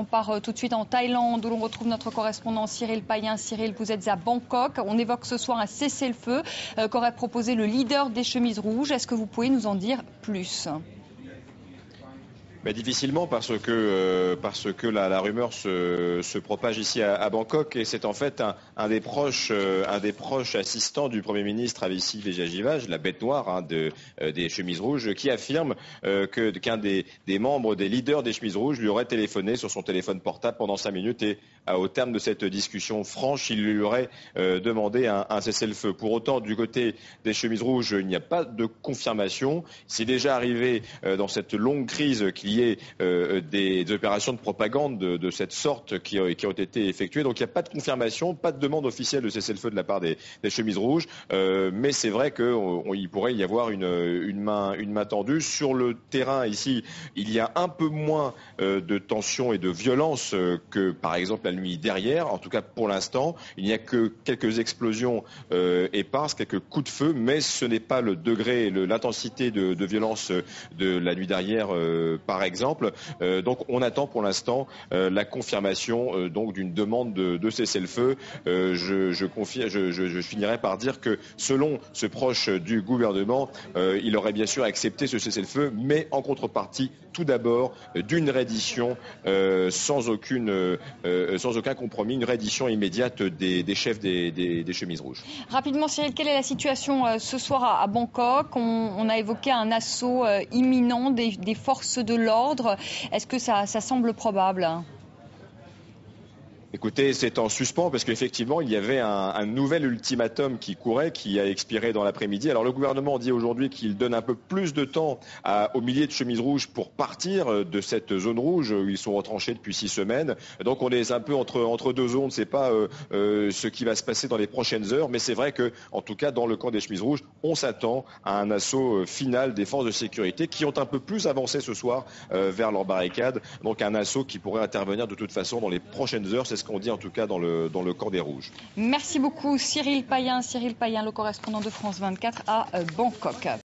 On part tout de suite en Thaïlande où l'on retrouve notre correspondant Cyril Payen. Cyril, vous êtes à Bangkok. On évoque ce soir un cessez-le-feu qu'aurait proposé le leader des chemises rouges. Est-ce que vous pouvez nous en dire plus ? Mais difficilement parce que la rumeur se propage ici à Bangkok et c'est en fait un des proches assistants du Premier ministre Avici Vejjajiva, la bête noire des chemises rouges, qui affirme qu'un des membres des leaders des chemises rouges lui aurait téléphoné sur son téléphone portable pendant 5 minutes et au terme de cette discussion franche, il lui aurait demandé un cessez-le-feu. Pour autant, du côté des chemises rouges, il n'y a pas de confirmation. C'est déjà arrivé dans cette longue crise qu'il y ait des opérations de propagande de cette sorte qui ont été effectuées. Donc il n'y a pas de confirmation, pas de demande officielle de cessez-le-feu de la part des chemises rouges. Mais c'est vrai qu'il pourrait y avoir une main tendue. Sur le terrain ici, il y a un peu moins de tension et de violence que par exemple la nuit dernière. En tout cas pour l'instant, il n'y a que quelques explosions éparses, quelques coups de feu, mais ce n'est pas le degré, l'intensité de violence de la nuit dernière par exemple. Donc on attend pour l'instant la confirmation donc d'une demande de cessez-le-feu. Je finirai par dire que selon ce proche du gouvernement, il aurait bien sûr accepté ce cessez-le-feu, mais en contrepartie tout d'abord d'une reddition sans aucun compromis, une reddition immédiate des chefs des chemises rouges. Rapidement, Cyril, quelle est la situation ce soir à Bangkok ? On a évoqué un assaut imminent des forces de l'ordre. Est-ce que ça semble probable ? Écoutez, c'est en suspens parce qu'effectivement, il y avait un nouvel ultimatum qui courait, qui a expiré dans l'après-midi. Alors le gouvernement dit aujourd'hui qu'il donne un peu plus de temps aux milliers de chemises rouges pour partir de cette zone rouge où ils sont retranchés depuis 6 semaines. Donc on est un peu entre deux zones. On ne sait pas ce qui va se passer dans les prochaines heures. Mais c'est vrai que, en tout cas, dans le camp des chemises rouges, on s'attend à un assaut final des forces de sécurité qui ont un peu plus avancé ce soir vers leur barricade. Donc un assaut qui pourrait intervenir de toute façon dans les prochaines heures. C'est ce qu'on dit en tout cas dans le camp des Rouges. Merci beaucoup Cyril Payen, le correspondant de France 24 à Bangkok.